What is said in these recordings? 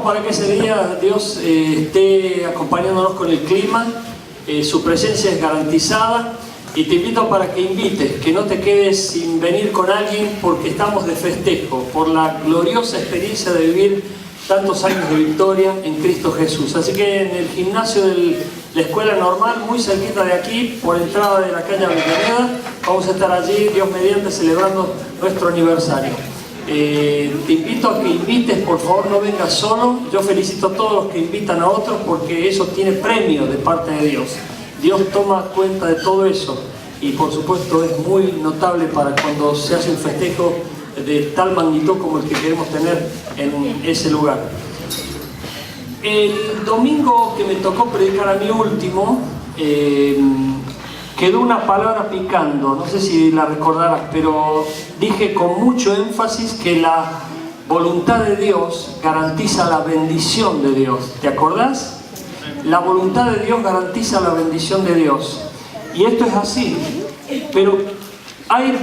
Para que ese día Dios esté acompañándonos con el clima, su presencia es garantizada y te invito para que invites, que no te quedes sin venir con alguien porque estamos de festejo, por la gloriosa experiencia de vivir tantos años de victoria en Cristo Jesús. Así que en el gimnasio de la escuela normal, muy cerquita de aquí, por entrada de la calle Avellaneda, vamos a estar allí, Dios mediante, celebrando nuestro aniversario. Te invito a que invites, por favor, no vengas solo. Yo felicito a todos los que invitan a otros porque eso tiene premio de parte de Dios. Dios toma cuenta de todo eso y por supuesto es muy notable para cuando se hace un festejo de tal magnitud como el que queremos tener en ese lugar. El domingo que me tocó predicar a mí último, quedó una palabra picando, no sé si la recordarás, pero dije con mucho énfasis que la voluntad de Dios garantiza la bendición de Dios. ¿Te acordás? La voluntad de Dios garantiza la bendición de Dios. Y esto es así, pero hay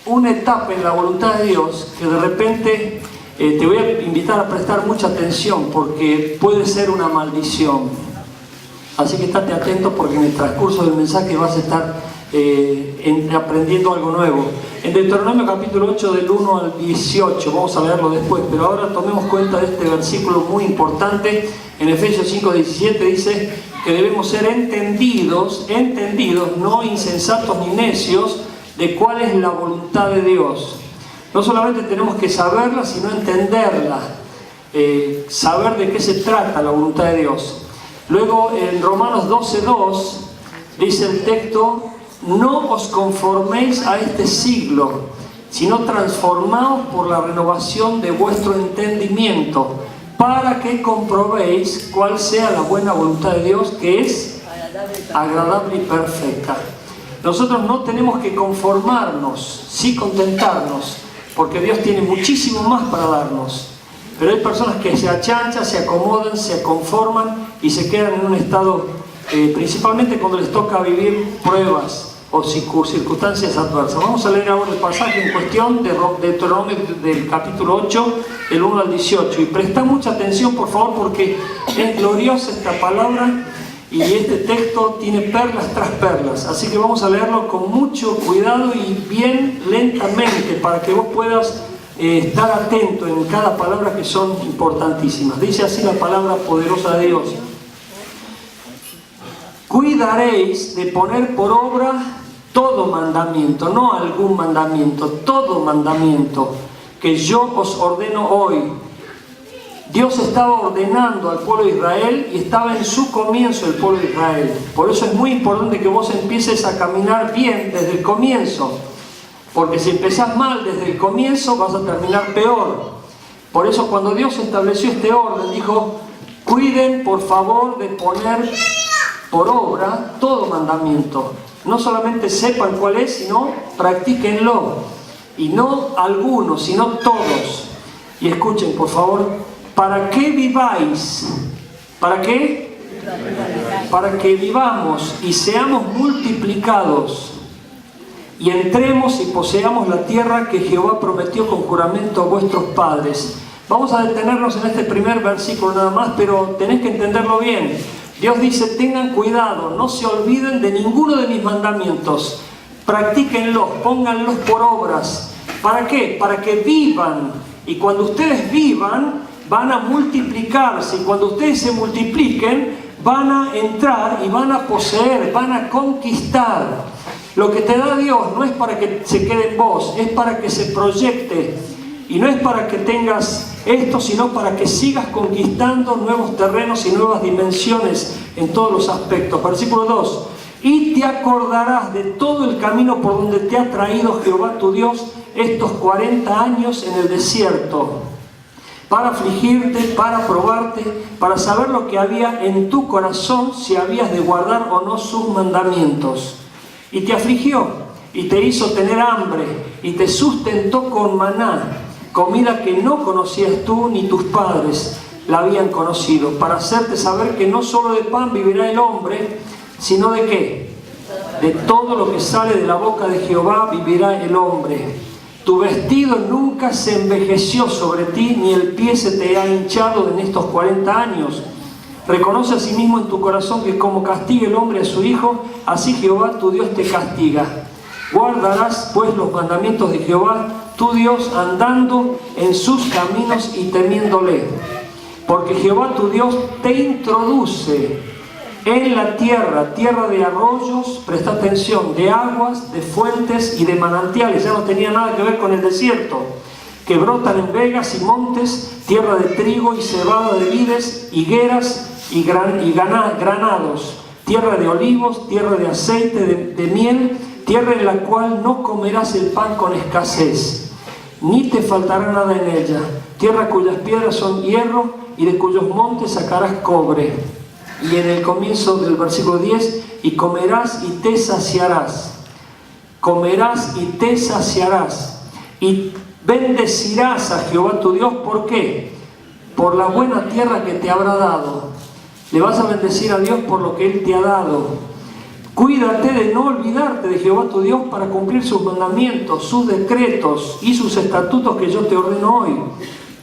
una etapa en la voluntad de Dios que de repente te voy a invitar a prestar mucha atención porque puede ser una maldición. Así que estate atento porque en el transcurso del mensaje vas a estar aprendiendo algo nuevo. En Deuteronomio capítulo 8 del 1 al 18, vamos a leerlo después, pero ahora tomemos cuenta de este versículo muy importante. En Efesios 5:17 dice que debemos ser entendidos, no insensatos ni necios, de cuál es la voluntad de Dios. No solamente tenemos que saberla, sino entenderla, saber de qué se trata la voluntad de Dios. Luego en Romanos 12:2 dice el texto: no os conforméis a este siglo, sino transformaos por la renovación de vuestro entendimiento, para que comprobéis cuál sea la buena voluntad de Dios, que es agradable y perfecta. Nosotros no tenemos que conformarnos, sí contentarnos, porque Dios tiene muchísimo más para darnos. Pero hay personas que se achanchan, se acomodan, se conforman y se quedan en un estado, principalmente cuando les toca vivir pruebas o circunstancias adversas. Vamos a leer ahora el pasaje en cuestión de Deuteronomio del capítulo 8, del 1 al 18. Y presta mucha atención, por favor, porque es gloriosa esta palabra y este texto tiene perlas tras perlas. Así que vamos a leerlo con mucho cuidado y bien lentamente para que vos puedas estar atento en cada palabra, que son importantísimas. Dice así la palabra poderosa de Dios: cuidaréis de poner por obra todo mandamiento, no algún mandamiento, todo mandamiento que yo os ordeno hoy. Dios estaba ordenando al pueblo de Israel y estaba en su comienzo el pueblo de Israel. Por eso es muy importante que vos empieces a caminar bien desde el comienzo. Porque si empezás mal desde el comienzo vas a terminar peor. Por eso cuando Dios estableció este orden dijo: cuiden por favor de poner por obra todo mandamiento. No solamente sepan cuál es, sino practíquenlo. Y no algunos, sino todos. Y escuchen por favor: ¿para qué viváis? ¿Para qué? Para que vivamos y seamos multiplicados y entremos y poseamos la tierra que Jehová prometió con juramento a vuestros padres. Vamos a detenernos en este primer versículo nada más, pero tenés que entenderlo bien. Dios dice: tengan cuidado, no se olviden de ninguno de mis mandamientos, practíquenlos, pónganlos por obras. ¿Para qué? Para que vivan, y cuando ustedes vivan van a multiplicarse, y cuando ustedes se multipliquen van a entrar y van a poseer, van a conquistar. Lo que te da Dios no es para que se quede en vos, es para que se proyecte. Y no es para que tengas esto, sino para que sigas conquistando nuevos terrenos y nuevas dimensiones en todos los aspectos. Versículo 2. Y te acordarás de todo el camino por donde te ha traído Jehová tu Dios estos 40 años en el desierto, para afligirte, para probarte, para saber lo que había en tu corazón, si habías de guardar o no sus mandamientos. Y te afligió, y te hizo tener hambre, y te sustentó con maná, comida que no conocías tú ni tus padres la habían conocido, para hacerte saber que no solo de pan vivirá el hombre, sino de ¿qué? De todo lo que sale de la boca de Jehová vivirá el hombre. Tu vestido nunca se envejeció sobre ti, ni el pie se te ha hinchado en estos 40 años. Reconoce asimismo en tu corazón que como castiga el hombre a su hijo, así Jehová tu Dios te castiga. Guardarás pues los mandamientos de Jehová tu Dios, andando en sus caminos y temiéndole. Porque Jehová tu Dios te introduce en la tierra, tierra de arroyos, presta atención, de aguas, de fuentes y de manantiales. Ya no tenía nada que ver con el desierto, que brotan en vegas y montes, tierra de trigo y cebada de vides, higueras y granados, tierra de olivos, tierra de aceite, de miel, tierra en la cual no comerás el pan con escasez, ni te faltará nada en ella, tierra cuyas piedras son hierro y de cuyos montes sacarás cobre. Y en el comienzo del versículo 10, y comerás y te saciarás, comerás y te saciarás, y bendecirás a Jehová tu Dios. ¿Por qué? Por la buena tierra que te habrá dado. Le vas a bendecir a Dios por lo que Él te ha dado. Cuídate de no olvidarte de Jehová tu Dios para cumplir sus mandamientos, sus decretos y sus estatutos que yo te ordeno hoy.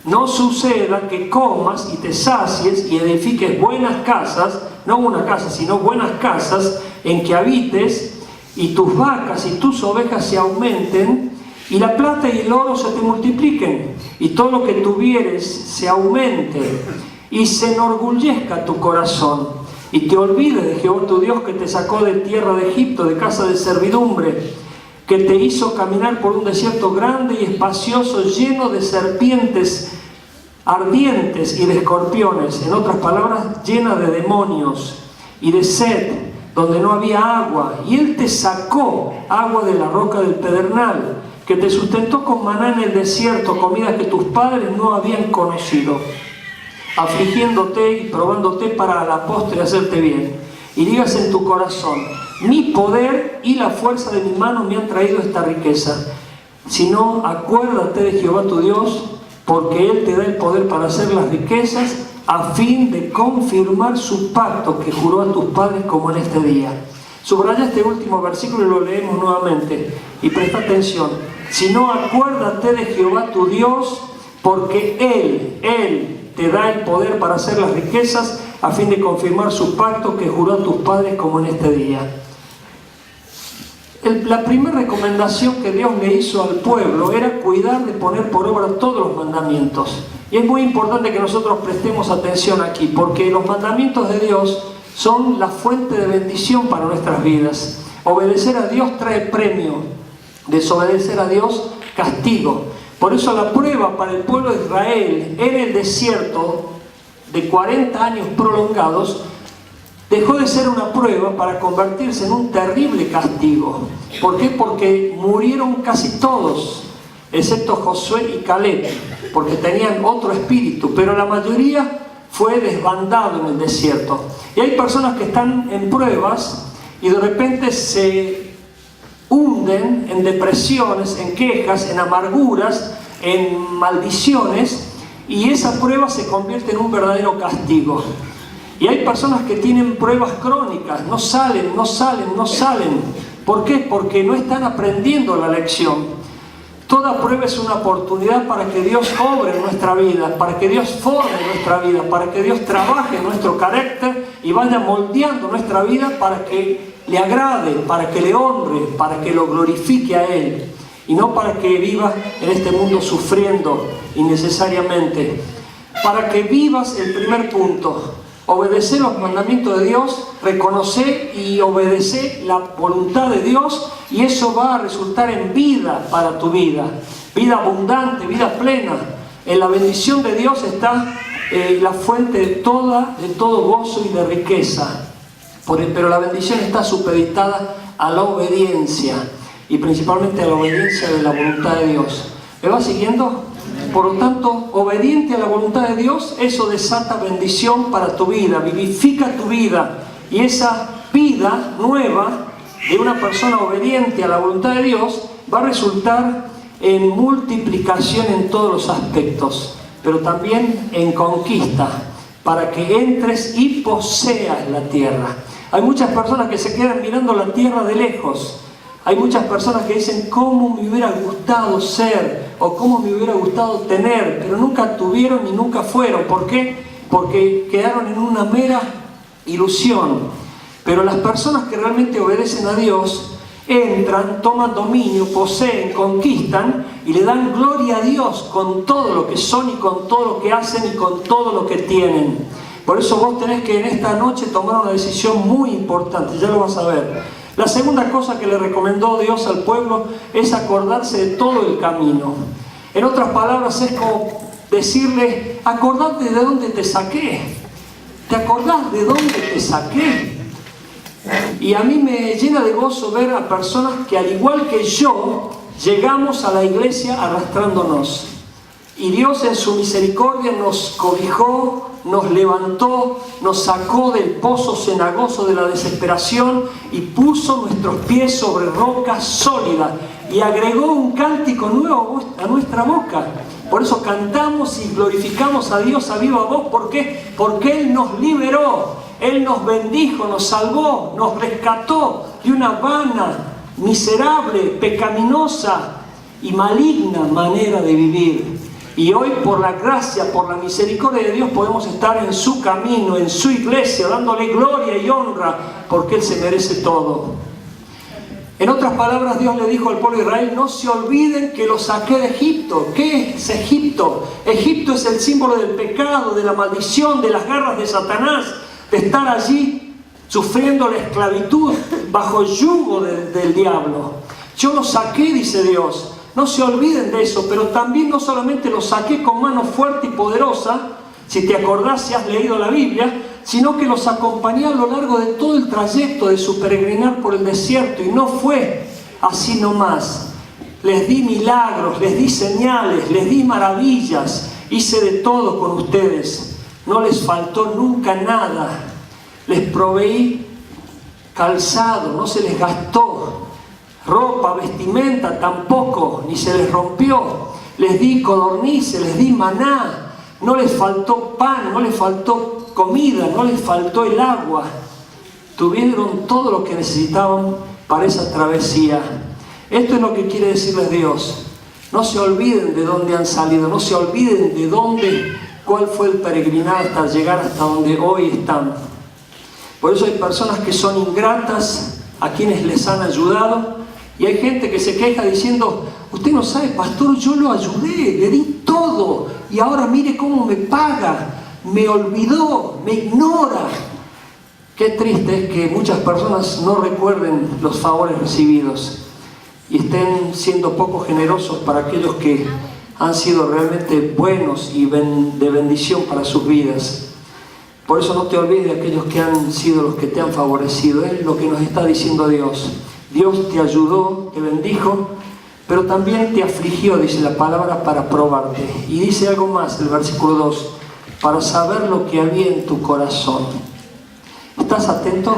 No suceda que comas y te sacies y edifiques buenas casas, no una casa, sino buenas casas en que habites, y tus vacas y tus ovejas se aumenten, y la plata y el oro se te multipliquen, y todo lo que tuvieres se aumente, y se enorgullezca tu corazón, y te olvides de Jehová tu Dios, que te sacó de tierra de Egipto, de casa de servidumbre, que te hizo caminar por un desierto grande y espacioso, lleno de serpientes ardientes y de escorpiones, en otras palabras, llena de demonios y de sed, donde no había agua, y Él te sacó agua de la roca del pedernal, que te sustentó con maná en el desierto, comida que tus padres no habían conocido, afligiéndote y probándote para a la postre hacerte bien. Y digas en tu corazón: mi poder y la fuerza de mi mano me han traído esta riqueza. Sino acuérdate de Jehová tu Dios, porque Él te da el poder para hacer las riquezas, a fin de confirmar su pacto que juró a tus padres, como en este día. Subraya este último versículo y lo leemos nuevamente. Y presta atención. Sino acuérdate de Jehová tu Dios, porque Él te da el poder para hacer las riquezas, a fin de confirmar su pacto que juró a tus padres, como en este día. La primera recomendación que Dios le hizo al pueblo era cuidar de poner por obra todos los mandamientos. Y es muy importante que nosotros prestemos atención aquí, porque los mandamientos de Dios son la fuente de bendición para nuestras vidas. Obedecer a Dios trae premio, desobedecer a Dios, castigo. Por eso la prueba para el pueblo de Israel en el desierto de 40 años prolongados dejó de ser una prueba para convertirse en un terrible castigo. ¿Por qué? Porque murieron casi todos, excepto Josué y Caleb, porque tenían otro espíritu, pero la mayoría fue desbandado en el desierto. Y hay personas que están en pruebas y de repente se hunden en depresiones, en quejas, en amarguras, en maldiciones, y esa prueba se convierte en un verdadero castigo. Y hay personas que tienen pruebas crónicas, no salen. ¿Por qué? Porque no están aprendiendo la lección. Toda prueba es una oportunidad para que Dios obre en nuestra vida, para que Dios forme nuestra vida, para que Dios trabaje en nuestro carácter y vaya moldeando nuestra vida para que le agrade, para que le honre, para que lo glorifique a Él. Y no para que viva en este mundo sufriendo innecesariamente. Para que vivas el primer punto: obedecer los mandamientos de Dios, reconocer y obedecer la voluntad de Dios, y eso va a resultar en vida para tu vida. Vida abundante, vida plena. En la bendición de Dios está la fuente de todo gozo y de riqueza. Pero la bendición está supeditada a la obediencia, y principalmente a la obediencia de la voluntad de Dios. ¿Me va siguiendo? Por lo tanto, obediente a la voluntad de Dios, eso desata bendición para tu vida, vivifica tu vida. Y esa vida nueva de una persona obediente a la voluntad de Dios va a resultar en multiplicación en todos los aspectos, pero también en conquista, para que entres y poseas la tierra. Hay muchas personas que se quedan mirando la tierra de lejos, Hay muchas personas que dicen cómo me hubiera gustado ser o cómo me hubiera gustado tener, pero nunca tuvieron ni nunca fueron. ¿Por qué? Porque quedaron en una mera ilusión. Pero las personas que realmente obedecen a Dios entran, toman dominio, poseen, conquistan y le dan gloria a Dios con todo lo que son y con todo lo que hacen y con todo lo que tienen. Por eso vos tenés que en esta noche tomar una decisión muy importante, ya lo vas a ver. La segunda cosa que le recomendó Dios al pueblo es acordarse de todo el camino. En otras palabras, es como decirle, acordate de dónde te saqué. ¿Te acordás de dónde te saqué? Y a mí me llena de gozo ver a personas que, al igual que yo, llegamos a la iglesia arrastrándonos. Y Dios en su misericordia nos cobijó, nos levantó, nos sacó del pozo cenagoso de la desesperación y puso nuestros pies sobre roca sólida y agregó un cántico nuevo a nuestra boca. Por eso cantamos y glorificamos a Dios a viva voz. ¿Por qué? Porque Él nos liberó, Él nos bendijo, nos salvó, nos rescató de una vana, miserable, pecaminosa y maligna manera de vivir. Y hoy, por la gracia, por la misericordia de Dios, podemos estar en su camino, en su iglesia, dándole gloria y honra, porque Él se merece todo. En otras palabras, Dios le dijo al pueblo de Israel, no se olviden que los saqué de Egipto. ¿Qué es Egipto? Egipto es el símbolo del pecado, de la maldición, de las garras de Satanás, de estar allí sufriendo la esclavitud bajo el yugo del diablo. Yo los saqué, dice Dios. No se olviden de eso, pero también no solamente los saqué con mano fuerte y poderosa, si te acordás, si has leído la Biblia, sino que los acompañé a lo largo de todo el trayecto de su peregrinar por el desierto. Y no fue así nomás. Les di milagros, les di señales, les di maravillas, hice de todo con ustedes. No les faltó nunca nada. Les proveí calzado, no se les gastó. Ropa, vestimenta tampoco, ni se les rompió. Les di codornices, les di maná. No les faltó pan, no les faltó comida, no les faltó el agua. Tuvieron todo lo que necesitaban para esa travesía. Esto es lo que quiere decirles Dios. No se olviden de dónde han salido, no se olviden de dónde, cuál fue el peregrinar hasta llegar hasta donde hoy están. Por eso hay personas que son ingratas a quienes les han ayudado. Y hay gente que se queja diciendo, usted no sabe, pastor, yo lo ayudé, le di todo y ahora mire cómo me paga, me olvidó, me ignora. Qué triste es que muchas personas no recuerden los favores recibidos y estén siendo poco generosos para aquellos que han sido realmente buenos y de bendición para sus vidas. Por eso no te olvides de aquellos que han sido los que te han favorecido. Es lo que nos está diciendo Dios. Dios te ayudó, te bendijo, pero también te afligió, dice la palabra, para probarte. Y dice algo más, el versículo 2, para saber lo que había en tu corazón. ¿Estás atento?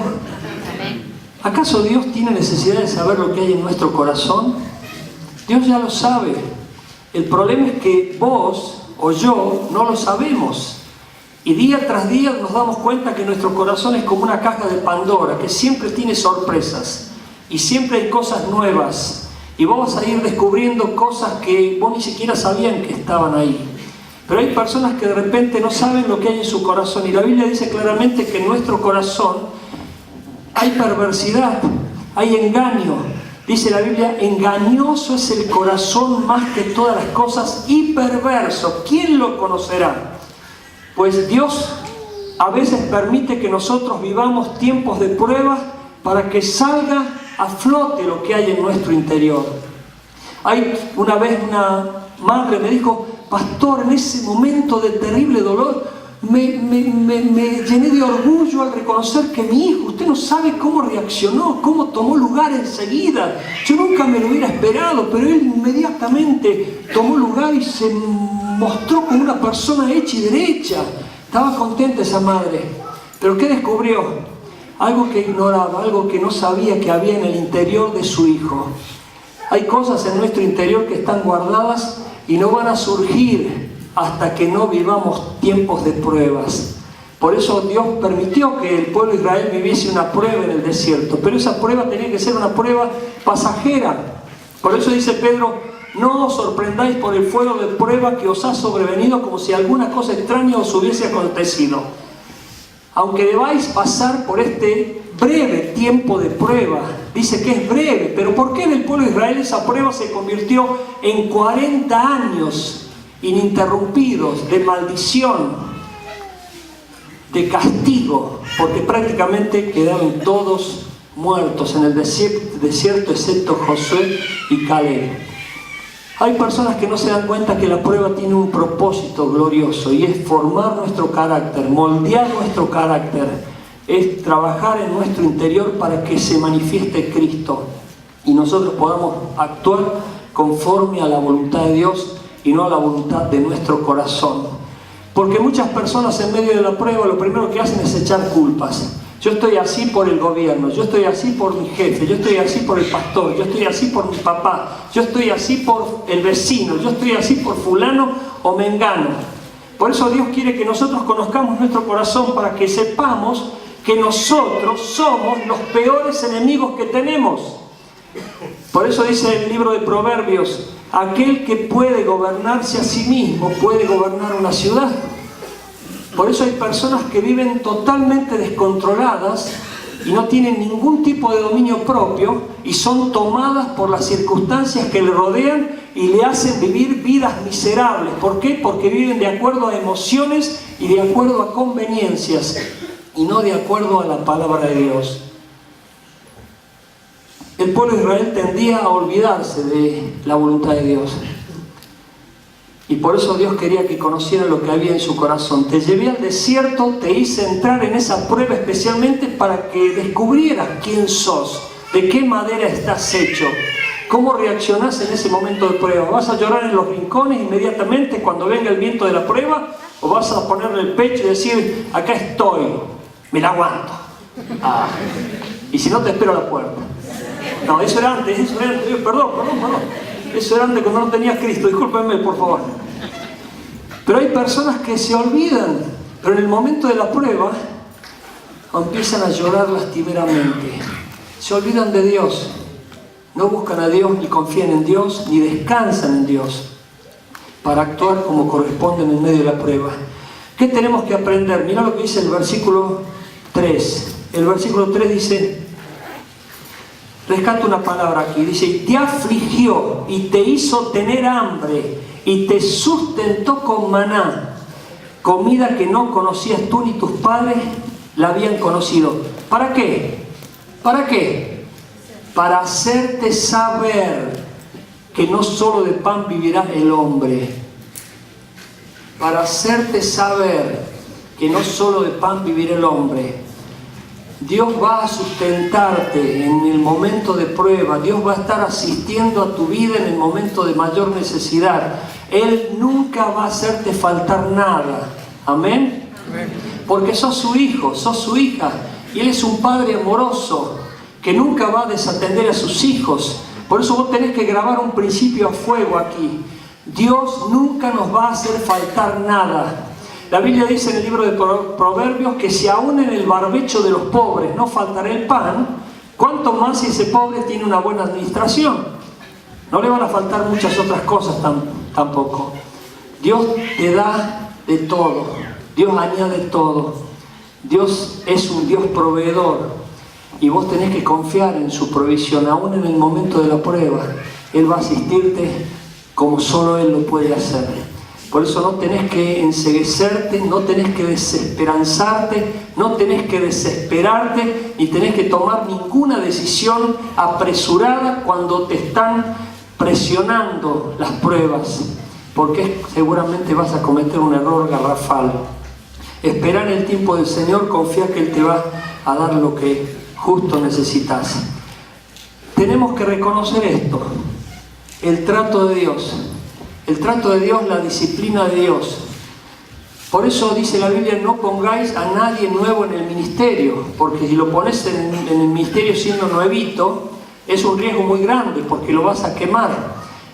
¿Acaso Dios tiene necesidad de saber lo que hay en nuestro corazón? Dios ya lo sabe. El problema es que vos o yo no lo sabemos. Y día tras día nos damos cuenta que nuestro corazón es como una caja de Pandora, que siempre tiene sorpresas. Y siempre hay cosas nuevas. Y vos vas a ir descubriendo cosas que vos ni siquiera sabían que estaban ahí. Pero hay personas que de repente no saben lo que hay en su corazón. Y la Biblia dice claramente que en nuestro corazón hay perversidad, hay engaño. Dice la Biblia, engañoso es el corazón más que todas las cosas y perverso. ¿Quién lo conocerá? Pues Dios a veces permite que nosotros vivamos tiempos de prueba para que salga a flote lo que hay en nuestro interior. Una vez una madre me dijo, pastor, en ese momento de terrible dolor me llené de orgullo al reconocer que mi hijo, usted no sabe cómo reaccionó, cómo tomó lugar enseguida. Yo nunca me lo hubiera esperado, pero él inmediatamente tomó lugar y se mostró como una persona hecha y derecha. Estaba contenta esa madre. ¿Pero qué descubrió? Algo que ignoraba, algo que no sabía que había en el interior de su hijo. Hay cosas en nuestro interior que están guardadas y no van a surgir hasta que no vivamos tiempos de pruebas. Por eso Dios permitió que el pueblo de Israel viviese una prueba en el desierto. Pero esa prueba tenía que ser una prueba pasajera. Por eso dice Pedro: no os sorprendáis por el fuego de prueba que os ha sobrevenido, como si alguna cosa extraña os hubiese acontecido. Aunque debáis pasar por este breve tiempo de prueba, dice que es breve, pero ¿por qué en el pueblo de Israel esa prueba se convirtió en 40 años ininterrumpidos de maldición, de castigo? Porque prácticamente quedaron todos muertos en el desierto, excepto Josué y Caleb. Hay personas que no se dan cuenta que la prueba tiene un propósito glorioso, y es formar nuestro carácter, moldear nuestro carácter, es trabajar en nuestro interior para que se manifieste Cristo y nosotros podamos actuar conforme a la voluntad de Dios y no a la voluntad de nuestro corazón. Porque muchas personas en medio de la prueba lo primero que hacen es echar culpas. Yo estoy así por el gobierno, yo estoy así por mi jefe, yo estoy así por el pastor, yo estoy así por mi papá, yo estoy así por el vecino, yo estoy así por fulano o mengano. Por eso Dios quiere que nosotros conozcamos nuestro corazón, para que sepamos que nosotros somos los peores enemigos que tenemos. Por eso dice el libro de Proverbios: aquel que puede gobernarse a sí mismo puede gobernar una ciudad. Por eso hay personas que viven totalmente descontroladas y no tienen ningún tipo de dominio propio, y son tomadas por las circunstancias que le rodean y le hacen vivir vidas miserables. ¿Por qué? Porque viven de acuerdo a emociones y de acuerdo a conveniencias, y no de acuerdo a la palabra de Dios. El pueblo de Israel tendía a olvidarse de la voluntad de Dios. Y por eso Dios quería que conociera lo que había en su corazón. Te llevé al desierto, te hice entrar en esa prueba especialmente para que descubrieras quién sos, de qué madera estás hecho, cómo reaccionás en ese momento de prueba. ¿Vas a llorar en los rincones inmediatamente cuando venga el viento de la prueba? ¿O vas a ponerle el pecho y decir: acá estoy, me la aguanto? Y si no, te espero a la puerta. No, eso era antes. Perdón. Eso era antes, cuando no tenías Cristo. Discúlpenme, por favor. Pero hay personas que se olvidan, pero en el momento de la prueba empiezan a llorar lastimeramente. Se olvidan de Dios. No buscan a Dios, ni confían en Dios, ni descansan en Dios para actuar como corresponden en medio de la prueba. ¿Qué tenemos que aprender? Mira lo que dice el versículo 3. El versículo 3 dice, rescata una palabra aquí, dice: y te afligió y te hizo tener hambre y te sustentó con maná, comida que no conocías tú ni tus padres la habían conocido. ¿Para qué? ¿Para qué? Para hacerte saber que no solo de pan vivirá el hombre. Para hacerte saber que no solo de pan vivirá el hombre. Dios va a sustentarte en el momento de prueba. Dios va a estar asistiendo a tu vida en el momento de mayor necesidad. Él nunca va a hacerte faltar nada. ¿Amén? Porque sos su hijo, sos su hija. Y Él es un padre amoroso que nunca va a desatender a sus hijos. Por eso vos tenés que grabar un principio a fuego aquí. Dios nunca nos va a hacer faltar nada. La Biblia dice en el libro de Proverbios que si aún en el barbecho de los pobres no faltará el pan, ¿cuánto más si ese pobre tiene una buena administración? No le van a faltar muchas otras cosas tampoco. Dios te da de todo. Dios añade todo. Dios es un Dios proveedor. Y vos tenés que confiar en su provisión, aún en el momento de la prueba. Él va a asistirte como solo Él lo puede hacer. Por eso no tenés que enceguecerte, no tenés que desesperanzarte, no tenés que desesperarte, ni tenés que tomar ninguna decisión apresurada cuando te están presionando las pruebas, porque seguramente vas a cometer un error garrafal. Esperar el tiempo del Señor, confía que Él te va a dar lo que justo necesitas. Tenemos que reconocer esto, el trato de Dios. El trato de Dios, la disciplina de Dios. Por eso dice la Biblia: no pongáis a nadie nuevo en el ministerio, porque si lo pones en el ministerio siendo nuevito, es un riesgo muy grande, porque lo vas a quemar.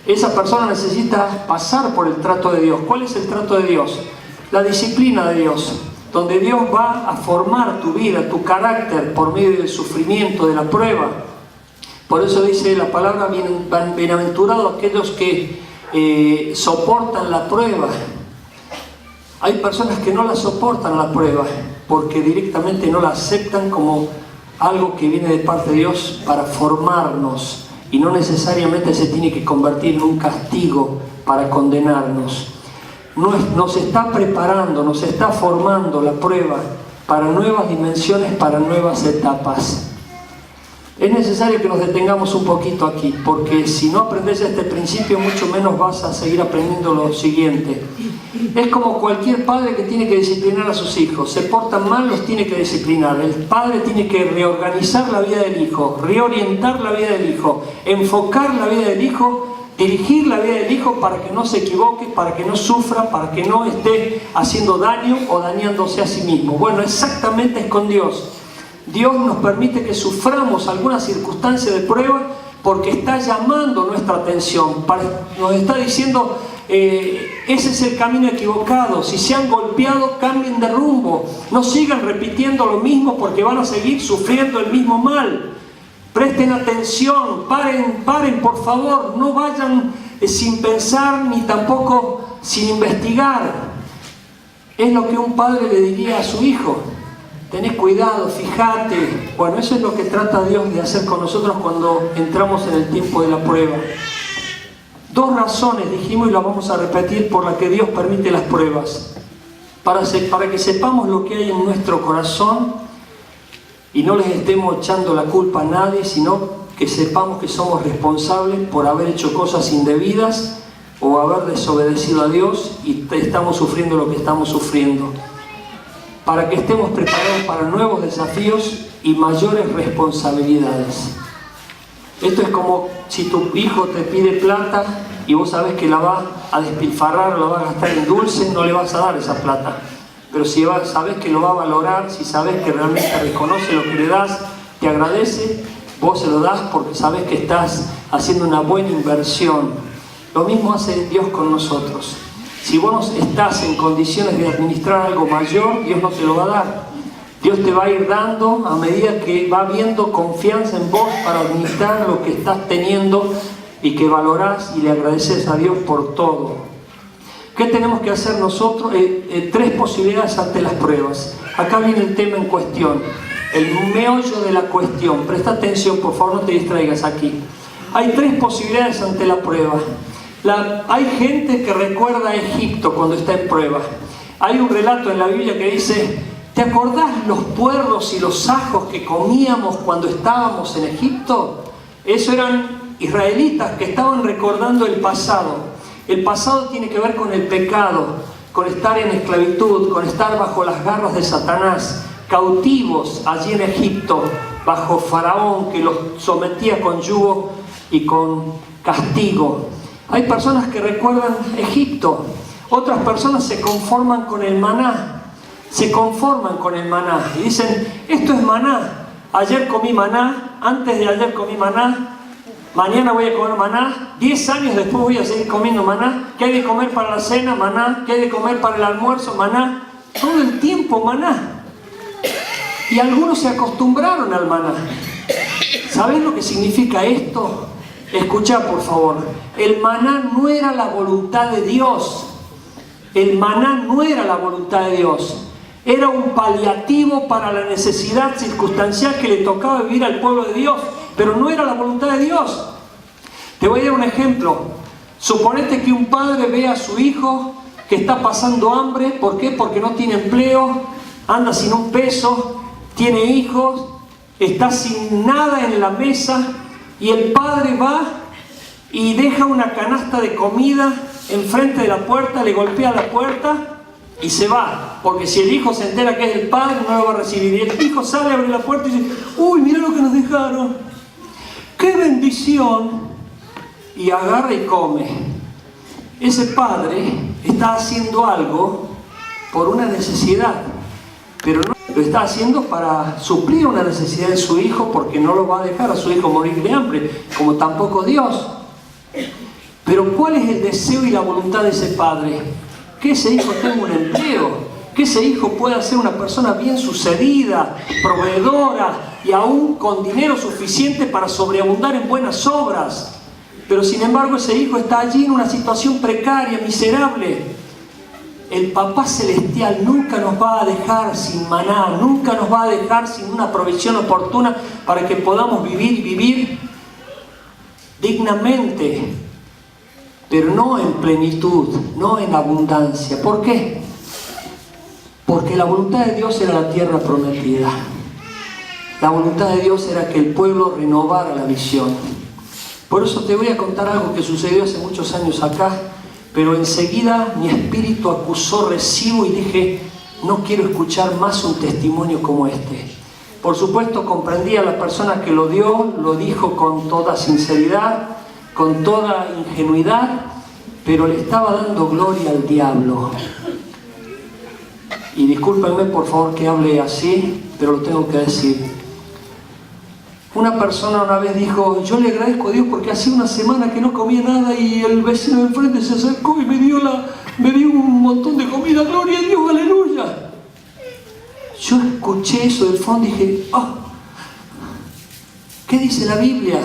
Esa persona necesita pasar por el trato de Dios. ¿Cuál es el trato de Dios? La disciplina de Dios. donde Dios va a formar tu vida, tu carácter por medio del sufrimiento, de la prueba. Por eso dice la palabra, bienaventurados aquellos que soportan la prueba. Hay personas que no la soportan la prueba porque directamente no la aceptan como algo que viene de parte de Dios para formarnos, y no necesariamente se tiene que convertir en un castigo para condenarnos. Nos está preparando, nos está formando la prueba para nuevas dimensiones, para nuevas etapas. Es necesario que nos detengamos un poquito aquí, porque si no aprendes este principio, mucho menos vas a seguir aprendiendo lo siguiente. Es como cualquier padre que tiene que disciplinar a sus hijos. Se portan mal, los tiene que disciplinar. El padre tiene que reorganizar la vida del hijo, reorientar la vida del hijo, enfocar la vida del hijo, dirigir la vida del hijo para que no se equivoque, para que no sufra, para que no esté haciendo daño o dañándose a sí mismo. Bueno, exactamente es con Dios. Dios nos permite que suframos alguna circunstancia de prueba porque está llamando nuestra atención, nos está diciendo, ese es el camino equivocado, si se han golpeado, cambien de rumbo, no sigan repitiendo lo mismo porque van a seguir sufriendo el mismo mal. Presten atención, paren por favor, no vayan sin pensar ni tampoco sin investigar. Es lo que un padre le diría a su hijo. Tenés cuidado, fíjate. Bueno, eso es lo que trata Dios de hacer con nosotros cuando entramos en el tiempo de la prueba. Dos razones dijimos y las vamos a repetir por las que Dios permite las pruebas. Para que sepamos lo que hay en nuestro corazón y no les estemos echando la culpa a nadie, sino que sepamos que somos responsables por haber hecho cosas indebidas o haber desobedecido a Dios y estamos sufriendo lo que estamos sufriendo. Para que estemos preparados para nuevos desafíos y mayores responsabilidades. Esto es como si tu hijo te pide plata y vos sabés que la va a despilfarrar o la va a gastar en dulce, no le vas a dar esa plata. Pero si sabés que lo va a valorar, si sabés que realmente reconoce lo que le das, te agradece, vos se lo das porque sabés que estás haciendo una buena inversión. Lo mismo hace Dios con nosotros. Si vos no estás en condiciones de administrar algo mayor, Dios no te lo va a dar. Dios te va a ir dando a medida que va viendo confianza en vos para administrar lo que estás teniendo y que valorás y le agradeces a Dios por todo. ¿Qué tenemos que hacer nosotros? Tres posibilidades ante las pruebas. Acá viene el tema en cuestión, el meollo de la cuestión. Presta atención, por favor, no te distraigas aquí. Hay tres posibilidades ante la prueba. Hay gente que recuerda a Egipto cuando está en prueba. Hay un relato en la Biblia que dice, ¿te acordás los puerros y los ajos que comíamos cuando estábamos en Egipto? Eso eran israelitas que estaban recordando el pasado. El pasado tiene que ver con el pecado, con estar en esclavitud, con estar bajo las garras de Satanás, cautivos allí en Egipto, bajo Faraón que los sometía con yugo y con castigo. Hay personas que recuerdan Egipto, otras personas se conforman con el maná, y dicen, esto es maná, ayer comí maná, antes de ayer comí maná, mañana voy a comer maná, 10 años después voy a seguir comiendo maná, ¿qué hay de comer para la cena? Maná, ¿qué hay de comer para el almuerzo? Maná, todo el tiempo maná. Y algunos se acostumbraron al maná. ¿Saben lo que significa esto? Escuchá, por favor. El maná no era la voluntad de Dios. El maná no era la voluntad de Dios. Era un paliativo para la necesidad circunstancial que le tocaba vivir al pueblo de Dios. Pero no era la voluntad de Dios. Te voy a dar un ejemplo. Suponete que un padre ve a su hijo que está pasando hambre. ¿Por qué? Porque no tiene empleo, anda sin un peso, tiene hijos, está sin nada en la mesa. Y el padre va y deja una canasta de comida enfrente de la puerta, le golpea la puerta y se va. Porque si el hijo se entera que es el padre, no lo va a recibir. Y el hijo sale, abre la puerta y dice, uy, mira lo que nos dejaron. ¡Qué bendición! Y agarra y come. Ese padre está haciendo algo por una necesidad, pero no lo está haciendo para suplir una necesidad de su hijo, porque no lo va a dejar a su hijo morir de hambre, como tampoco Dios. Pero ¿cuál es el deseo y la voluntad de ese padre? Que ese hijo tenga un empleo, Que ese hijo pueda ser una persona bien sucedida, proveedora y aún con dinero suficiente para sobreabundar en buenas obras. Pero sin embargo ese hijo está allí en una situación precaria, miserable. El Papá Celestial nunca nos va a dejar sin maná, nunca nos va a dejar sin una provisión oportuna para que podamos vivir dignamente, pero no en plenitud, no en abundancia. ¿Por qué? Porque la voluntad de Dios era la tierra prometida. La voluntad de Dios era que el pueblo renovara la visión. Por eso te voy a contar algo que sucedió hace muchos años acá, pero enseguida mi espíritu acusó recibo y dije, no quiero escuchar más un testimonio como este. Por supuesto comprendí a la persona que lo dio, lo dijo con toda sinceridad, con toda ingenuidad, pero le estaba dando gloria al diablo. Y discúlpenme por favor que hable así, pero lo tengo que decir. Una persona una vez dijo, yo le agradezco a Dios porque hacía una semana que no comía nada y el vecino de enfrente se acercó y me dio un montón de comida, gloria a Dios, aleluya. Yo escuché eso del fondo y dije, ¿qué dice la Biblia?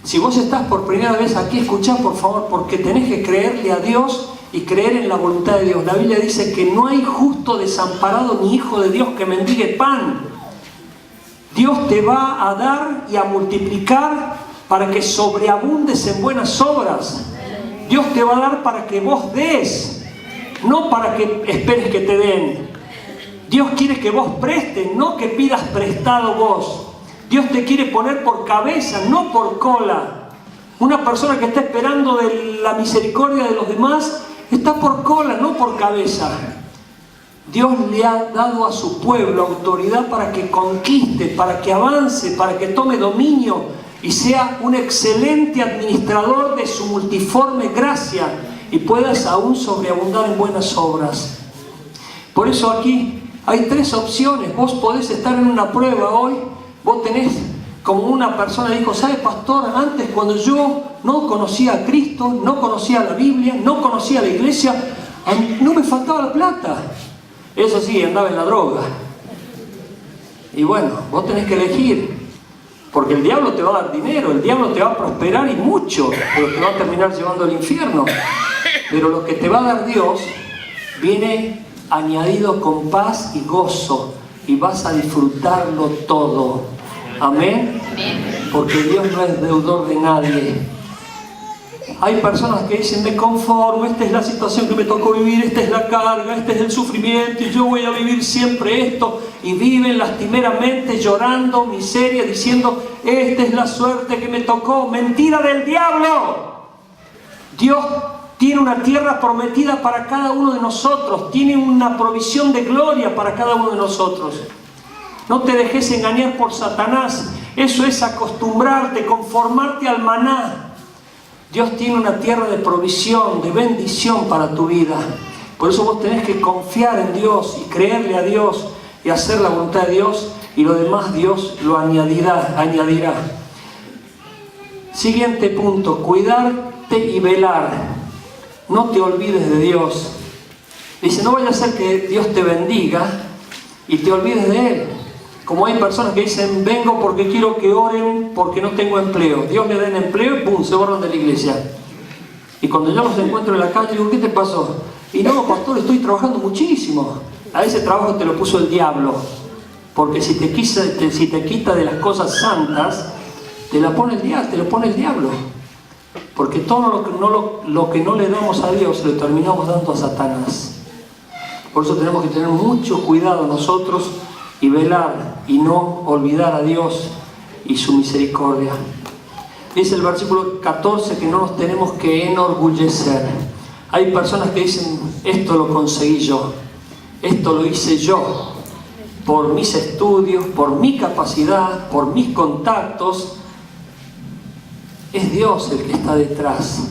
Si vos estás por primera vez aquí, escuchá por favor, porque tenés que creerle a Dios y creer en la voluntad de Dios. La Biblia dice que no hay justo desamparado ni hijo de Dios que mendigue pan. Dios te va a dar y a multiplicar para que sobreabundes en buenas obras. Dios te va a dar para que vos des, no para que esperes que te den. Dios quiere que vos prestes, no que pidas prestado vos. Dios te quiere poner por cabeza, no por cola. Una persona que está esperando de la misericordia de los demás está por cola, no por cabeza. Dios le ha dado a su pueblo autoridad para que conquiste, para que avance, para que tome dominio y sea un excelente administrador de su multiforme gracia y puedas aún sobreabundar en buenas obras. Por eso aquí hay tres opciones. Vos podés estar en una prueba hoy. Vos tenés, como una persona dijo, ¿sabe, pastor? Antes cuando yo no conocía a Cristo, no conocía la Biblia, no conocía la iglesia, no me faltaba la plata. Eso sí, andaba en la droga. Y bueno, vos tenés que elegir, porque el diablo te va a dar dinero, el diablo te va a prosperar y mucho, pero te va a terminar llevando al infierno. Pero lo que te va a dar Dios viene añadido con paz y gozo, y vas a disfrutarlo todo. Amén. Porque Dios no es deudor de nadie. Hay personas que dicen, me conformo, esta es la situación que me tocó vivir, esta es la carga, este es el sufrimiento y yo voy a vivir siempre esto, y viven lastimeramente llorando, miseria, diciendo, esta es la suerte que me tocó. Mentira del diablo. Dios tiene una tierra prometida para cada uno de nosotros, tiene una provisión de gloria para cada uno de nosotros. No te dejes engañar por Satanás. Eso es acostumbrarte, conformarte al maná. Dios tiene una tierra de provisión, de bendición para tu vida. Por eso vos tenés que confiar en Dios y creerle a Dios y hacer la voluntad de Dios, y lo demás Dios lo añadirá. Siguiente punto, cuidarte y velar. No te olvides de Dios. Dice, no vaya a ser que Dios te bendiga y te olvides de Él. Como hay personas que dicen, vengo porque quiero que oren porque no tengo empleo. Dios me da un empleo y ¡pum!, se borran de la iglesia. Y cuando yo los encuentro en la calle, digo, ¿qué te pasó? Y no, pastor, estoy trabajando muchísimo. A ese trabajo te lo puso el diablo. Porque si te quita de las cosas santas, te lo pone el diablo. Porque todo lo que no le damos a Dios, le terminamos dando a Satanás. Por eso tenemos que tener mucho cuidado nosotros y velar y no olvidar a Dios y su misericordia. Dice el versículo 14 que no nos tenemos que enorgullecer. Hay personas que dicen, esto lo conseguí yo, esto lo hice yo, por mis estudios, por mi capacidad, por mis contactos. Es Dios el que está detrás,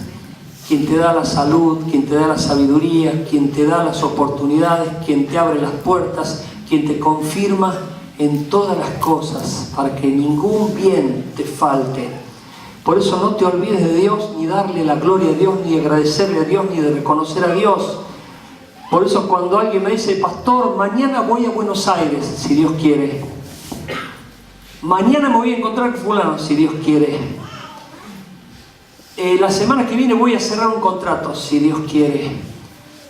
quien te da la salud, quien te da la sabiduría, quien te da las oportunidades, quien te abre las puertas, quien te confirma en todas las cosas para que ningún bien te falte. Por eso no te olvides de Dios, ni darle la gloria a Dios, ni agradecerle a Dios, ni de reconocer a Dios. Por eso cuando alguien me dice, pastor, mañana voy a Buenos Aires, si Dios quiere. Mañana me voy a encontrar con fulano, si Dios quiere. La semana que viene voy a cerrar un contrato, si Dios quiere.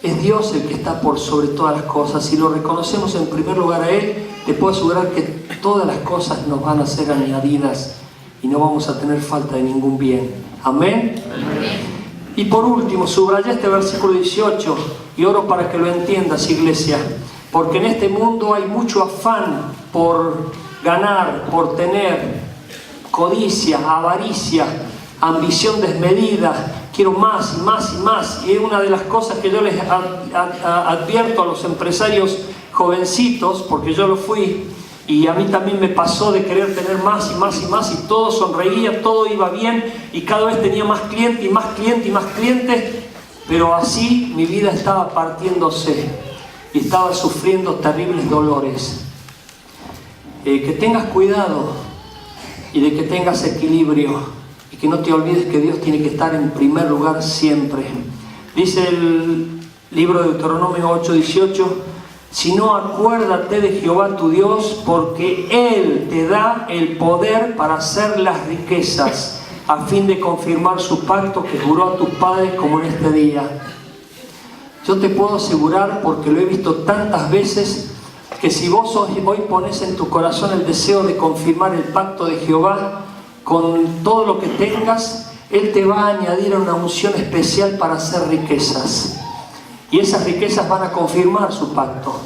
Es Dios el que está por sobre todas las cosas. Si lo reconocemos en primer lugar a Él, te puedo asegurar que todas las cosas nos van a ser añadidas y no vamos a tener falta de ningún bien. Amén. Amén. Y por último, subraya este versículo 18 y oro para que lo entiendas, iglesia, porque en este mundo hay mucho afán por ganar, por tener, codicia, avaricia, ambición desmedida, quiero más y más y más. Y es una de las cosas que yo les advierto a los empresarios jovencitos, porque yo lo fui, y a mí también me pasó de querer tener más y más y más, y todo sonreía, todo iba bien, y cada vez tenía más clientes y más clientes y más clientes, pero así mi vida estaba partiéndose y estaba sufriendo terribles dolores. Que tengas cuidado y de que tengas equilibrio y que no te olvides que Dios tiene que estar en primer lugar siempre. Dice el libro de Deuteronomio 8:18, si no, acuérdate de Jehová tu Dios, porque Él te da el poder para hacer las riquezas, a fin de confirmar su pacto que juró a tus padres como en este día. Yo te puedo asegurar, porque lo he visto tantas veces, que si vos hoy pones en tu corazón el deseo de confirmar el pacto de Jehová, con todo lo que tengas, Él te va a añadir una unción especial para hacer riquezas. Y esas riquezas van a confirmar su pacto.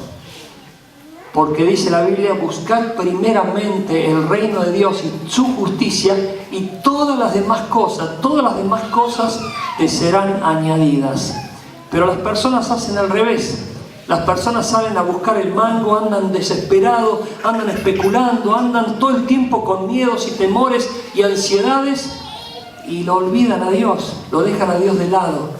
Porque dice la Biblia, buscar primeramente el reino de Dios y su justicia, y todas las demás cosas te serán añadidas. Pero las personas hacen al revés. Las personas salen a buscar el mango, andan desesperados, andan especulando, andan todo el tiempo con miedos y temores y ansiedades, y lo olvidan a Dios, lo dejan a Dios de lado.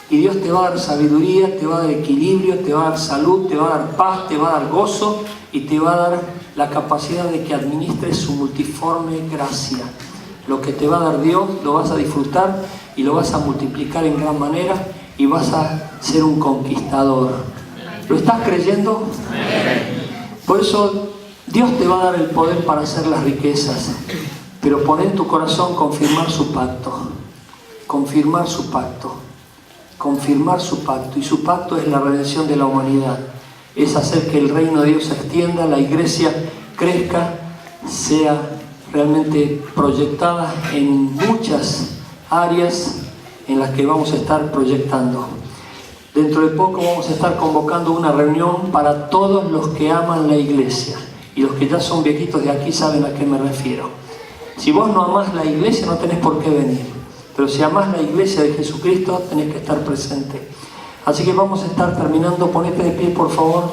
Y Dios te va a dar sabiduría, te va a dar equilibrio, te va a dar salud, te va a dar paz, te va a dar gozo y te va a dar la capacidad de que administres su multiforme gracia. Lo que te va a dar Dios lo vas a disfrutar y lo vas a multiplicar en gran manera y vas a ser un conquistador. ¿Lo estás creyendo? Por eso Dios te va a dar el poder para hacer las riquezas, pero pon en tu corazón confirmar su pacto, confirmar su pacto. Confirmar su pacto, y su pacto es la redención de la humanidad, es hacer que el reino de Dios se extienda, la iglesia crezca, sea realmente proyectada en muchas áreas en las que vamos a estar proyectando. Dentro de poco vamos a estar convocando una reunión para todos los que aman la iglesia, y los que ya son viejitos de aquí saben a qué me refiero. Si vos no amás la iglesia, no tenés por qué venir. Pero si amás la iglesia de Jesucristo, tenés que estar presente. Así que vamos a estar terminando. Ponete de pie, por favor.